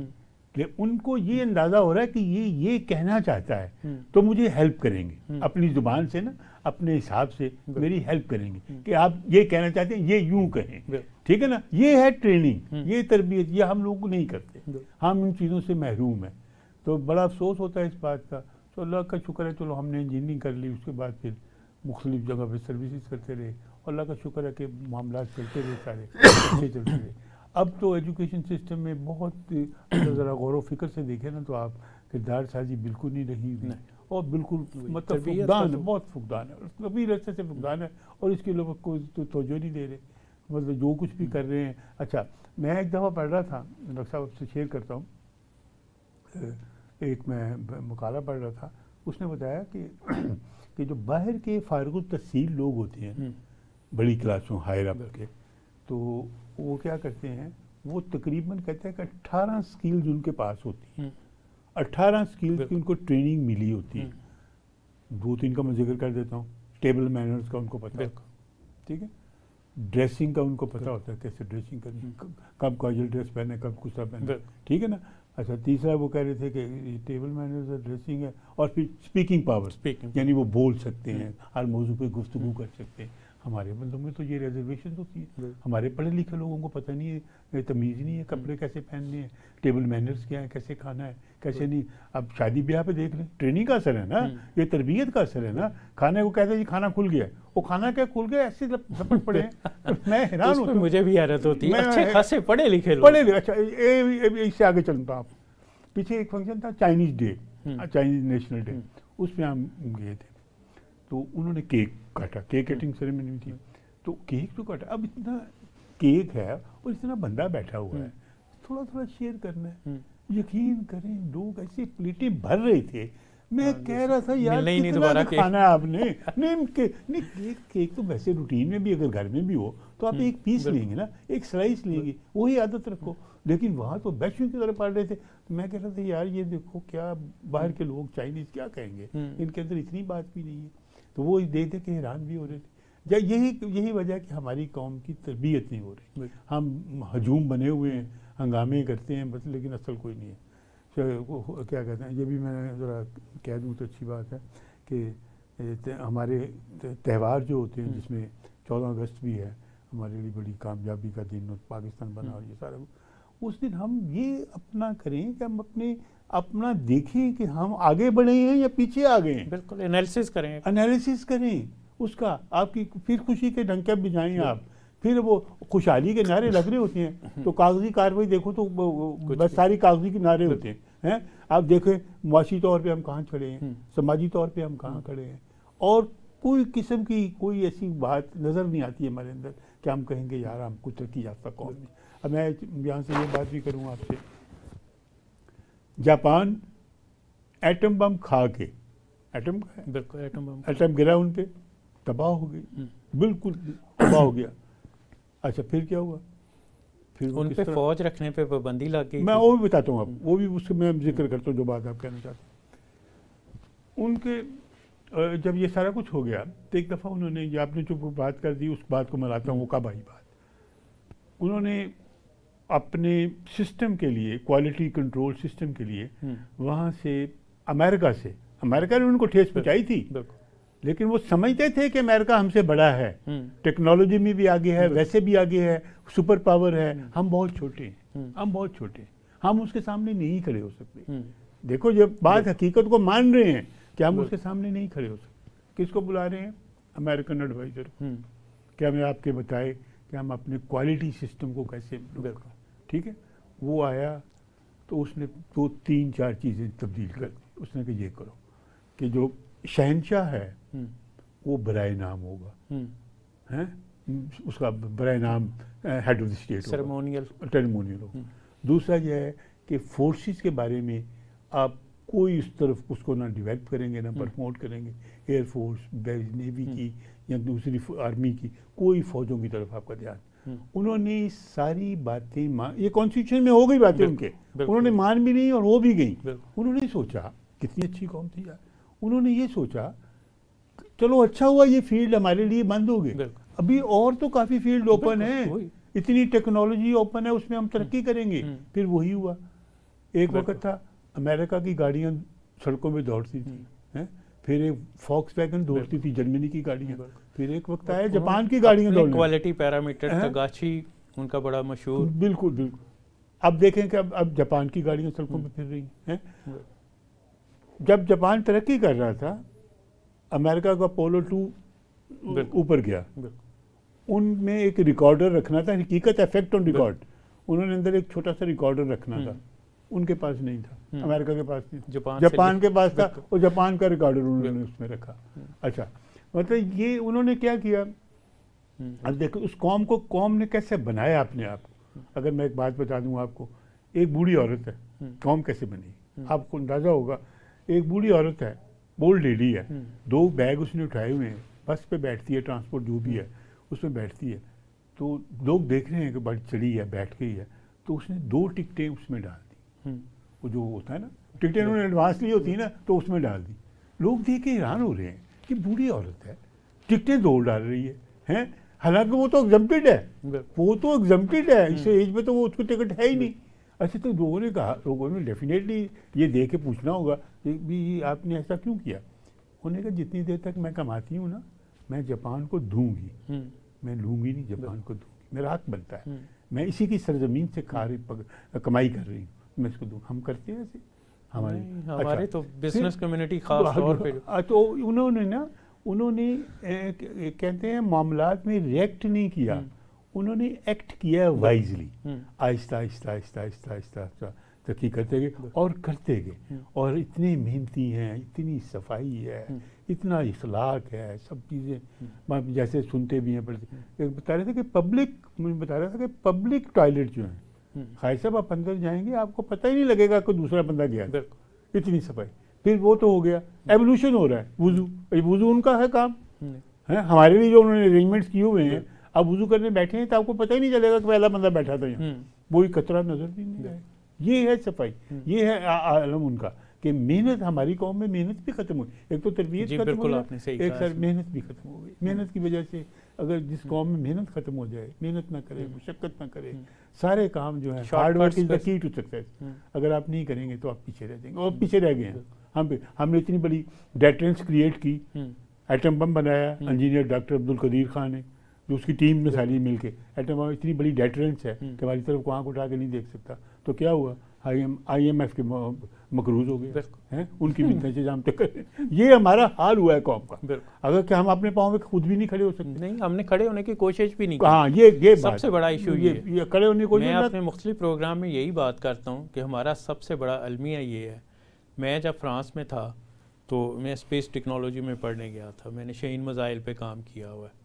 ان کو یہ اندازہ ہو رہا ہے کہ یہ کہنا چاہتا ہے تو مجھے ہیلپ کریں گے، اپنی زبان سے نا، اپنے حساب سے میری ہیلپ کریں گے کہ آپ یہ کہنا چاہتے ہیں یہ یوں کہیں، ٹھیک ہے نا۔ یہ ہے ٹریننگ، یہ تربیت، یہ ہم لوگ نہیں کرتے، ہم ان چیزوں سے محروم ہیں۔ تو بڑا افسوس ہوتا ہے اس بات کا۔ تو اللہ کا شکر ہے چلو ہم نے انجینئرنگ کر لی، اس کے بعد پھر مختلف جگہ پہ سروسز کرتے رہے، اور اللہ کا شکر ہے کہ معاملات چلتے رہے، سارے اچھے چلتے رہے۔ اب تو ایجوکیشن سسٹم میں بہت ذرا غور و فکر سے دیکھیں نا تو آپ کردار سازی بالکل نہیں رہی، اور بالکل مطلب فقدان ہے، بہت فقدان ہے، کبھی عرصے سے فقدان ہے، اور اس کے لوگ کوئی توجہ نہیں دے رہے، مطلب جو کچھ بھی کر رہے ہیں۔ اچھا میں ایک دفعہ پڑھ رہا تھا، ڈاکٹر صاحب سے شیئر کرتا ہوں، ایک میں مقالہ پڑھ رہا تھا، اس نے بتایا کہ جو باہر کے فارغ التحصیل لوگ ہوتے ہیں بڑی کلاسوں ہائر اپ کے، تو وہ کیا کرتے ہیں، وہ تقریباً کہتے ہیں کہ 18 سکلز ان کے پاس ہوتی ہیں، 18 سکلز کی ان کو ٹریننگ ملی ہوتی ہے۔ 2-3 کا میں ذکر کر دیتا ہوں۔ ٹیبل مینرز کا ان کو پتہ ہوتا ہے، ٹھیک ہے، ڈریسنگ کا ان کو پتہ ہوتا ہے کیسے ڈریسنگ کرنی، کب کاجل ڈریس پہنے، کب کچھ پہنے، ٹھیک ہے نا۔ اچھا تیسرا وہ کہہ رہے تھے کہ ٹیبل مینرز اور ڈریسنگ ہے، اور پھر اسپیکنگ پاور، یعنی وہ بول سکتے ہیں، ہر موضوع پہ گفتگو کر سکتے ہیں۔ ہمارے بندوں میں تو یہ ریزرویشن ہوتی ہے، ہمارے پڑھے لکھے لوگوں کو پتہ نہیں ہے، تمیز نہیں ہے، کپڑے کیسے پہننے ہیں، ٹیبل مینرز کیا ہے، کیسے کھانا ہے، کیسے نہیں۔ اب شادی بیاہ پہ دیکھ لیں، ٹریننگ کا اثر ہے نا، یہ تربیت کا اثر ہے نا۔ کھانے کو کہتے ہیں جی کھانا کھل گیا، وہ کھانا کیا کھل گیا، ایسے لپٹ پڑے ہیں، میں حیران ہوتا ہوں۔ مجھے بھی حیرت ہوتی ہے، اچھے خاصے پڑھے لکھے لوگ، پڑھے لکھے۔ اچھا اس سے آگے چلتا ہوں، پیچھے ایک فنکشن تھا Chinese day, Chinese national day, اس پہ ہم گئے تھے، تو انہوں نے کیک کاٹا، کیک کٹنگ سیریمنی تھی، تو کیک تو کٹا, اب اتنا کیک ہے اور اتنا بندہ بیٹھا ہوا ہے, تھوڑا تھوڑا شیئر کرنا ہے. یقین کریں لوگ ایسے پلیٹیں بھر رہے تھے, میں کہہ رہا تھا یار کتنا کھانا ہے آپ نے. نہیں کیک تو ویسے روٹین میں بھی اگر گھر میں بھی ہو تو آپ ایک پیس لیں گے نا, ایک سلائس لیں گے, وہی عادت رکھو. لیکن وہاں تو بیشوں کی طرح پڑ رہے تھے. میں کہہ رہا تھا یار یہ دیکھو کیا باہر کے لوگ چائنیز کیا کہیں گے, ان کے اندر اتنی بات بھی نہیں ہے. تو وہ دیکھ دیکھ کے حیران بھی ہو رہے تھے. یہی وجہ کہ ہماری قوم کی تربیت نہیں ہو رہی. ہم ہجوم بنے ہوئے ہیں, ہنگامے کرتے ہیں بس, لیکن اصل کوئی نہیں ہے. کیا کہتے ہیں, یہ بھی میں ذرا کہہ دوں تو اچھی بات ہے کہ ہمارے تہوار جو ہوتے ہیں, جس میں 14 اگست بھی ہے ہمارے لیے بڑی کامیابی کا دن, اور پاکستان بنا, اور یہ سارا, اس دن ہم یہ اپنا کریں کہ ہم اپنا دیکھیں کہ ہم آگے بڑھے ہیں یا پیچھے آ گئے ہیں. بالکل انالیسس کریں اس کا. آپ کی پھر خوشی کے ڈنکے بجائیں آپ, پھر وہ خوشحالی کے نعرے لگ رہے ہوتے ہیں تو کاغذی کارروائی دیکھو تو بس ساری کاغذی کے نعرے ہوتے ہیں. آپ دیکھیں معاشی طور پہ ہم کہاں کھڑے ہیں, سماجی طور پہ ہم کہاں کھڑے ہیں, اور کوئی قسم کی کوئی ایسی بات نظر نہیں آتی ہے ہمارے اندر کہ ہم کہیں گے یار ہم کوئی ترقی یافتہ قوم نہیں. اب میں یہاں سے یہ بات بھی کروں آپ سے, جاپان ایٹم بم کھا کے, ایٹم گرا ان پہ, تباہ ہو گئی, بالکل تباہ ہو گیا. اچھا پھر کیا ہوا, پھر ان پہ فوج رکھنے پہ پابندی لگ گئی. میں وہ بھی بتاتا ہوں آپ, وہ بھی اس میں ذکر کرتا ہوں جو بات آپ کہنا چاہتے ہیں. ان کے جب یہ سارا کچھ ہو گیا تو ایک دفعہ انہوں نے, یہ آپ نے جو بات کر دی اس بات کو ملاتا ہوں, وہ کب آئی بات, انہوں نے اپنے سسٹم کے لیے, کوالٹی کنٹرول سسٹم کے لیے وہاں سے امریکہ نے ان کو ٹھیس پہنچائی تھی, لیکن وہ سمجھتے تھے کہ امریکہ ہم سے بڑا ہے, ٹیکنالوجی میں بھی آگے ہے, ویسے بھی آگے ہے, سپر پاور ہے, ہم بہت چھوٹے ہیں, ہم اس کے سامنے نہیں کھڑے ہو سکتے. دیکھو جب بات حقیقت کو مان رہے ہیں کہ ہم اس کے سامنے نہیں کھڑے ہو سکتے, کس کو بلا رہے ہیں, امریکن ایڈوائزر, کہ ہمیں آپ کے بتائے کہ ہم اپنے کوالٹی سسٹم کو کیسے, ٹھیک ہے. وہ آیا تو اس نے 2-3-4 چیزیں تبدیل کر دی. اس نے کہ یہ کرو کہ جو شہنشاہ ہے وہ برائے نام ہوگا, اس کا برائے نام head of the state ceremonial ہوگا. دوسرا یہ ہے کہ فورسز کے بارے میں آپ کوئی اس طرف اس کو نہ ڈیولپ کریں گے, نہ پرموٹ کریں گے, ایئر فورس, نیوی کی یا دوسری آرمی کی, کوئی فوجوں کی طرف آپ کا دھیان. انہوں نے ساری باتیں یہ کانسٹیٹیوشن میں ہو گئی باتیں ان کے, انہوں نے مان بھی نہیں اور ہو بھی گئی. انہوں نے سوچا, کتنی اچھی قوم تھی یار, انہوں نے یہ سوچا چلو اچھا ہوا یہ فیلڈ ہمارے لیے بند ہو گئے, ابھی اور تو کافی فیلڈ اوپن ہیں, اتنی ٹیکنالوجی اوپن ہے, اس میں ہم ترقی کریں گے. پھر وہی ہوا, ایک وقت تھا امریکہ کی گاڑیاں سڑکوں میں دوڑتی تھیں, پھر ایک فاکس ویگن دوڑتی تھی, جرمنی کی گاڑیاں, پھر ایک وقت آیا جاپان کی گاڑیاں دوڑ, کوالٹی پیرامیٹر تگاچی ان کا بڑا مشہور. بالکل. اب دیکھیں کہ اب جاپان کی گاڑیاں سڑکوں پہ پھر رہی ہیں. جب جاپان ترقی کر رہا تھا, امریکہ کا پولو 2 اوپر گیا, ان میں ایک ریکارڈر رکھنا تھا, حقیقت افیکٹ آن ریکارڈ, انہوں نے اندر ایک چھوٹا سا ریکارڈر رکھنا تھا, ان کے پاس نہیں تھا, امریکہ کے پاس نہیں, جاپان کے پاس تھا, اور جاپان کا ریکارڈر انہوں نے اس میں رکھا. اچھا مطلب یہ انہوں نے کیا کیا, اب دیکھو اس قوم نے کیسے بنایا اپنے آپ کو. اگر میں ایک بات بتا دوں آپ کو, ایک بوڑھی عورت ہے, قوم کیسے بنی, آپ کو اندازہ ہوگا, ایک بوڑھی عورت ہے, اولڈ لیڈی ہے, 2 بیگ اس نے اٹھائے ہوئے ہیں, بس پہ بیٹھتی ہے, ٹرانسپورٹ جو بھی ہے اس میں بیٹھتی ہے, تو لوگ دیکھ رہے ہیں کہ بڑی چڑھی ہے, بیٹھ گئی ہے, تو اس نے 2 ٹکٹیں اس میں ڈال دی. وہ جو ہوتا ہے نا, ٹکٹیں انہوں نے ایڈوانس لی ہوتی ہیں نا, تو اس میں ڈال دی. لوگ دیکھ کے حیران ہو رہے ہیں کہ بوڑھی عورت ہے, ٹکٹیں 2 ڈال رہی ہے, حالانکہ وہ تو ایگزمپٹڈ ہے, اس ایج میں تو وہ اس کو ٹکٹ ہے ہی نہیں. اچھا تو لوگوں نے ڈیفینیٹلی یہ دیکھ کے پوچھنا ہوگا کہ بھی آپ نے ایسا کیوں کیا. انہوں نے کہا جتنی دیر تک میں کماتی ہوں نا, میں جاپان کو دوں گی, میں لوں گی نہیں, جاپان کو دوں گی, میرا حق بنتا ہے, میں اسی کی سرزمین سے کمائی کر رہی ہوں, میں اس کو دوں. ہم کرتے ہیں ایسے ہمارے تو بزنس کمیونٹی خاص طور پہ. تو انہوں نے کہتے ہیں معاملات میں ریئیکٹ نہیں کیا, انہوں نے ایکٹ کیا وائزلی, آہستہ آہستہ آہستہ آہستہ آہستہ آہستہ ترقی کرتے گئے اور کرتے گئے، اور اتنے محنتی ہیں، اتنی صفائی ہے، اتنا اخلاق ہے، سب چیزیں جیسے سنتے بھی ہیں پڑھتے. بتا رہے تھے کہ پبلک ٹوائلٹ جو ہیں، خواجہ صاحب آپ اندر جائیں گے آپ کو پتہ ہی نہیں لگے گا کہ دوسرا بندہ گیا، اتنی صفائی. پھر وہ تو ہو گیا، ایولیوشن ہو رہا ہے. وضو ان کا ہے کام، ہمارے لیے جو انہوں نے ارینجمنٹس کیے ہوئے ہیں، آپ وضو کرنے بیٹھے ہیں تو آپ کو پتہ ہی نہیں چلے گا کہ پہلا بندہ بیٹھا تھا یہاں، وہی قطرہ نظر بھی نہیں آئے. یہ ہے صفائی، یہ ہے عالم ان کا کہ محنت. ہماری قوم میں محنت بھی ختم ہوئی، ایک تو تربیت ختم ہو گئی، ایک سر محنت بھی ختم ہو گئی. محنت کی وجہ سے اگر جس قوم میں محنت ختم ہو جائے، محنت نہ کرے، مشقت نہ کرے، سارے کام جو ہے ہارڈ ورک از دا کی ٹو سکسیس، اگر آپ نہیں کریں گے تو آپ پیچھے رہ جائیں گے. اور پیچھے رہ گئے ہیں. ہم نے اتنی بڑی ڈیٹرنس کریٹ کی، ایٹم بم بنایا انجینئر ڈاکٹر عبدالقدیر خان نے، جو اس کی ٹیم نے ساری مل کے. ایٹم بم اتنی بڑی ڈیٹرنس ہے کہ ہماری طرف کو آنکھ اٹھا کے نہیں دیکھ سکتا. تو کیا ہوا؟ آئی ایم ایف کے مقروض ہو گئے ہیں، ان کی بھی جام تک. یہ ہمارا حال ہوا ہے قوم کا. اگر کہ ہم اپنے پاؤں پہ خود بھی نہیں کھڑے ہو سکتے، نہیں ہم نے کھڑے ہونے کی کوشش بھی نہیں کی. ہاں یہ سب سے بڑا ایشو یہ کھڑے ہونے کی کوشش. میں اپنے مختلف پروگرام میں یہی بات کرتا ہوں کہ ہمارا سب سے بڑا المیہ یہ ہے. میں جب فرانس میں تھا تو میں اسپیس ٹیکنالوجی میں پڑھنے گیا تھا، میں نے شہین میزائل پہ کام کیا ہوا ہے.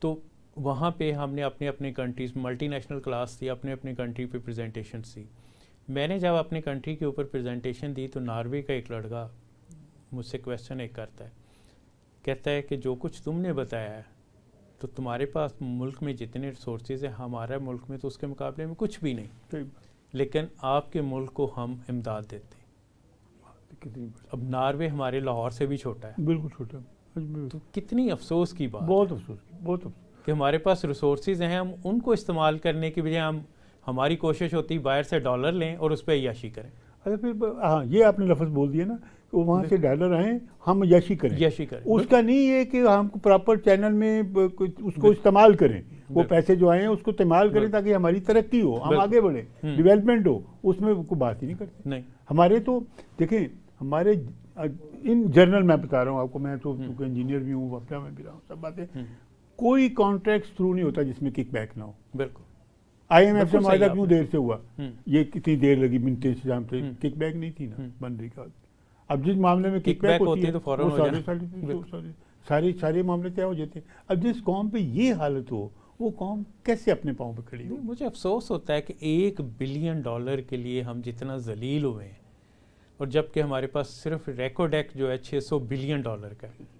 تو وہاں پہ ہم نے اپنے کنٹریز ملٹی نیشنل کلاس تھی، اپنے کنٹری پہ پریزنٹیشنس تھی. میں نے جب اپنے کنٹری کے اوپر پریزنٹیشن دی تو ناروے کا ایک لڑکا مجھ سے کویسچن ایک کرتا ہے، کہتا ہے کہ جو کچھ تم نے بتایا ہے تو تمہارے پاس ملک میں جتنے ریسورسز ہیں، ہمارے ملک میں تو اس کے مقابلے میں کچھ بھی نہیں، لیکن آپ کے ملک کو ہم امداد دیتے ہیں. اب ناروے ہمارے لاہور سے بھی چھوٹا ہے، بالکل چھوٹا. تو کتنی افسوس کی بات، بہت افسوس کہ ہمارے پاس ریسورسز ہیں، ہم ان کو استعمال کرنے کی بجائے ہماری کوشش ہوتی باہر سے ڈالر لیں اور اس پہ عیاشی کریں. اچھا پھر ہاں یہ آپ نے لفظ بول دیا نا کہ وہاں سے ڈالر آئیں ہم عیاشی کریں. اس کا نہیں ہے کہ ہم پراپر چینل میں اس کو استعمال کریں، وہ پیسے جو آئے ہیں اس کو استعمال کریں تاکہ ہماری ترقی ہو، ہم آگے بڑھیں، ڈیولپمنٹ ہو. اس میں کوئی بات ہی نہیں کرتے. ہمارے تو دیکھیں، ہمارے ان جرنل میں بتا رہا ہوں آپ کو، میں تو انجینئر بھی ہوں، وقتہ میں بھی رہا ہوں، سب باتیں. کوئی کانٹریکٹ تھرو نہیں ہوتا جس میں کک بیک نہ ہو. بالکل. آئی ایم ایف سے معاہدہ کیوں دیر سے ہوا؟ یہ کتنی دیر لگی منٹیں انتظام سے، کک بیک نہیں تھی نا بن رہی کا. اب جس معاملے میں کک بیک ہوتی ہے سارے معاملے طے ہو جاتے ہیں. اب جس قوم پہ یہ حالت ہو وہ قوم کیسے اپنے پاؤں پہ کھڑی ہو؟ مجھے افسوس ہوتا ہے کہ $1 بلین کے لیے ہم جتنا ذلیل ہوئے ہیں، اور جبکہ ہمارے پاس صرف ریکوڈیک جو ہے $600 بلین کا ہے،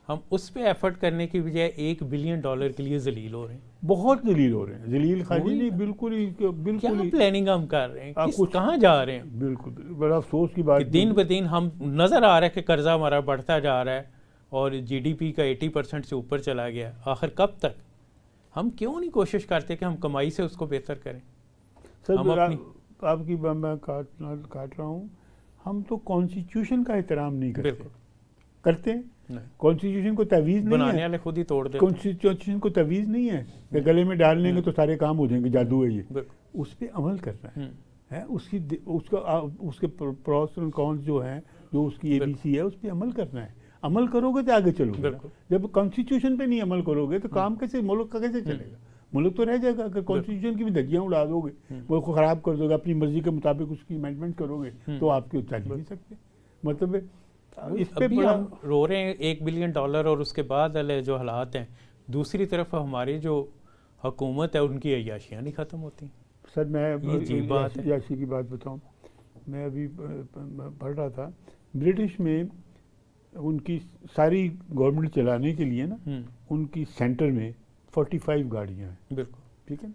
ہم اس پہ ایفرٹ کرنے کی بجائے $1 بلین کے لیے ذلیل ہو رہے ہیں. بہت ذلیل ہو رہے ہیں. ذلیل خالی نہیں، بالکل ہی کیا پلاننگ ہم کر رہے ہیں، کہاں جا رہے ہیں؟ بالکل بڑا افسوس کی بات. دن بدن ہم نظر آ رہا ہے کہ قرضہ ہمارا بڑھتا جا رہا ہے اور GDP کا 80% سے اوپر چلا گیا. آخر کب تک؟ ہم کیوں نہیں کوشش کرتے کہ ہم کمائی سے اس کو بہتر کریں؟ سر آپ کی میں کاٹ رہا ہوں. ہم تو کانسٹیٹیوشن کا احترام نہیں کرتے ہیں. کانسٹیٹیوشن کو تعویذ نہیں ہے، بنانے والے خود ہی توڑ دیتے. کانسٹیٹیوشن کو تعویذ نہیں ہے کہ گلے میں ڈال لیں گے تو سارے کام ہو جائیں گے، جادو ہے یہ. اس پہ عمل کرنا ہے، اس کے پروس اینڈ کونس جو ہیں، جو اس کی ABC ہے، اس پہ عمل کرنا ہے. عمل کرو گے تو آگے چلو گے. جب کانسٹیٹیوشن پہ نہیں عمل کرو گے تو کام کیسے، ملک کا کیسے چلے گا؟ ملک تو رہ جائے گا. اگر کانسٹیٹیوشن کی بھی دھجیاں اڑا دو گے، ملک کو خراب کر دو گے، اپنی مرضی کے مطابق اس کی امینڈمنٹ کرو گے، تو آپ کی چل نہیں سکتے. مطلب اس پہ ہم رو رہے ہیں $1 بلین، اور اس کے بعد جو حالات ہیں، دوسری طرف ہماری جو حکومت ہے ان کی عیاشیاں نہیں ختم ہوتی. سر میں عیاشی کی بات بتاؤں، میں ابھی پڑھ رہا تھا برٹش میں ان کی ساری گورنمنٹ چلانے کے لیے نا ان کی سینٹر میں 45 گاڑیاں ہیں. بالکل ٹھیک ہے.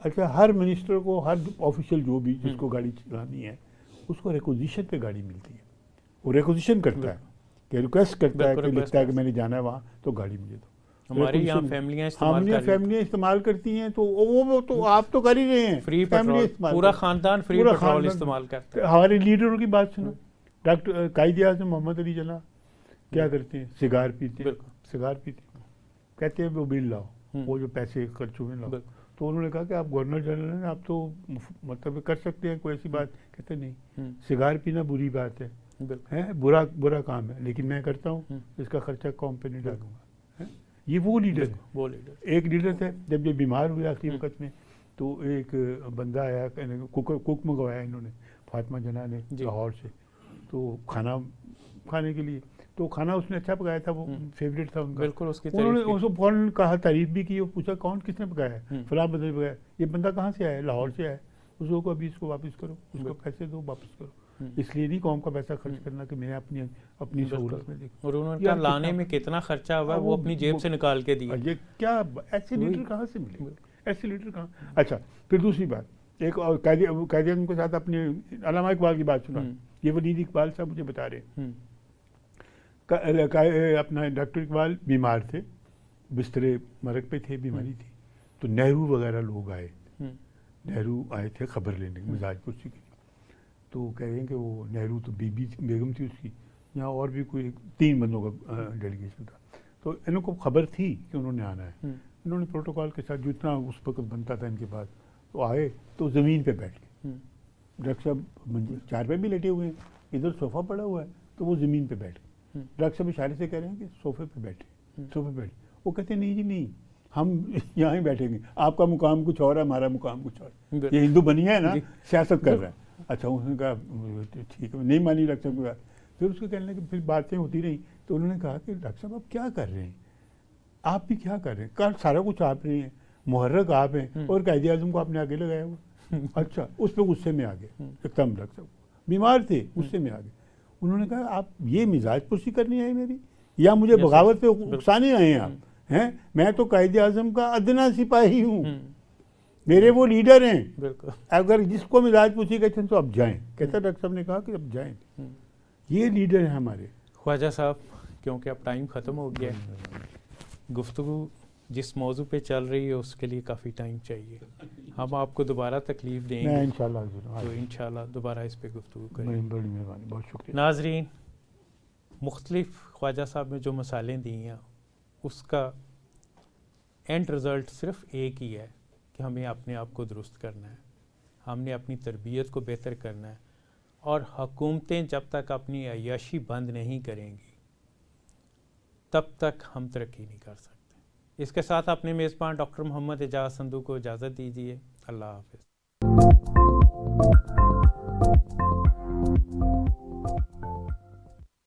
اچھا ہر منسٹر کو، ہر آفیشیل جو بھی جس کو گاڑی چلانی ہے، اس کو ریکوزیشن پہ گاڑی ملتی ہے. وہ ریکوزیشن کرتا ہے کہ ریکویسٹ کرتا ہے کہ لکھتا ہے کہ میں نے جانا ہے وہاں تو گاڑی مجھے دو. ہماری یہاں فیملیاں استعمال کرتی ہیں، تو وہ تو آپ تو کر ہی رہے ہیں، فری پیٹرول، پورا خاندان فری پیٹرول استعمال کرتا ہے. ہمارے لیڈروں کی بات سنو، ڈاکٹر قائد اعظم محمد علی جناح کیا کرتے ہیں؟ سگار پیتے ہیں. کہتے ہیں وہ بل لاؤ، وہ جو پیسے خرچ ہوئے لاؤ. تو انہوں نے کہا کہ آپ گورنر جنرل ہیں، آپ تو مطلب کر سکتے ہیں کوئی ایسی بات. کہتے نہیں، سگار پینا بری بات ہے، برا کام ہے، لیکن میں کرتا ہوں، اس کا خرچہ قوم پہ نہیں ڈالوں گا. یہ وہ لیڈر ہے. ایک لیڈر تھے جب یہ بیمار ہوئے آخری وقت میں، تو ایک بندہ آیا, کوک منگوایا انہوں نے, فاطمہ جناح نے لاہور سے, تو کھانا کھانے کے لیے. تو کھانا اس نے اچھا پکایا تھا, وہ فیوریٹ تھا ان کا. بالکل اس کی انہوں نے اس کو فوراً کہا, تعریف بھی کی, وہ پوچھا کون کس نے پکایا ہے, فلاں بندے نے پکایا. یہ بندہ کہاں سے آیا ہے؟ لاہور سے آیا ہے. اس کو ابھی اس کو واپس کرو, اس کو پیسے دو, واپس کرو. اس لیے نہیں قوم کا پیسہ خرچ کرنا کہ میں اپنی سہولت میں دیکھوں. اور انہوں نے لانے میں کتنا خرچہ ہوا وہ اپنی جیب سے نکال کے دیا. یہ کیا ایسے لیڈر کہاں سے ملے, ایسے لیڈر کہاں. اچھا پھر دوسری بات, ایک اور قائد اعظم کے ساتھ اپنے علامہ اقبال کی بات سنا. یہ ولید اقبال صاحب مجھے بتا رہے ہیں, اپنا ڈاکٹر اقبال بیمار تھے, بستر مرگ پہ تھے, بیماری تھی, تو نہرو وغیرہ لوگ آئے, نہرو آئے تھے خبر لینے مزاج پرسی کی. تو کہہ رہے ہیں کہ وہ نہرو تو بیگم تھی اس کی, یہاں اور بھی کوئی 3 بندوں کا ڈیلیگیشن تھا. تو انہوں کو خبر تھی کہ انہوں نے آنا ہے. انہوں نے پروٹوکول کے ساتھ جتنا اس وقت بنتا تھا ان کے پاس, تو آئے تو زمین پہ بیٹھ گئے. ڈاکٹر صاحب 4 پہ بھی لیٹے ہوئے ہیں, ادھر صوفہ پڑا ہوا ہے, تو وہ زمین پہ بیٹھ گئے. ڈاکٹر صاحب اشارے سے کہہ رہے ہیں کہ صوفے پہ بیٹھے, صوفے پہ بیٹھے. وہ کہتے ہیں نہیں جی نہیں, ہم یہاں ہی بیٹھیں گے, آپ کا مقام کچھ اور ہے, ہمارا مقام کچھ اور. یہ ہندو بنی ہے نا, سیاست کر رہا ہے. اچھا اس نے کہا ٹھیک ہے, نہیں مانی ڈاکٹر صاحب کی بات. پھر اس کو کہنے لگے, پھر باتیں ہوتی رہیں, تو انہوں نے کہا کہ ڈاکٹر صاحب آپ کیا کر رہے ہیں, آپ بھی کیا کر رہے ہیں, کل سارا کچھ آپ رہے ہیں, محرک آپ ہیں, اور قائد اعظم کو آپ نے آگے لگایا ہوا. اچھا اس پہ غصے میں آ گئے ایک دم. ڈاکٹر صاحب بیمار تھے, غصے میں آ گئے. انہوں نے کہا آپ یہ مزاج پرسی کرنی آئے میری, یا مجھے بغاوت پہ اکسانے آئے ہیں آپ ہیں؟ میں تو قائد اعظم کا ادنا سپاہی ہوں, میرے وہ لیڈر ہیں, اگر جس کو مزاج پرسی کہتے ہیں تو اب جائیں. کہتا ڈاکٹر صاحب نے کہا کہ اب جائیں, یہ لیڈر ہیں ہمارے. خواجہ صاحب کیونکہ اب ٹائم ختم ہو گیا ہے, گفتگو جس موضوع پہ چل رہی ہے اس کے لیے کافی ٹائم چاہیے. ہم آپ کو دوبارہ تکلیف دیں گے انشاءاللہ, تو انشاءاللہ دوبارہ اس پہ گفتگو کریں. بڑی مہربانی, بہت شکریہ. ناظرین, مختلف خواجہ صاحب نے جو مثالیں دی ہیں اس کا اینڈ رزلٹ صرف ایک ہی ہے کہ ہمیں اپنے آپ کو درست کرنا ہے, ہم نے اپنی تربیت کو بہتر کرنا ہے, اور حکومتیں جب تک اپنی عیاشی بند نہیں کریں گی تب تک ہم ترقی نہیں کر سکتے. اس کے ساتھ اپنے میزبان ڈاکٹر محمد اعجاز سندھو کو اجازت دیجیے. اللہ حافظ.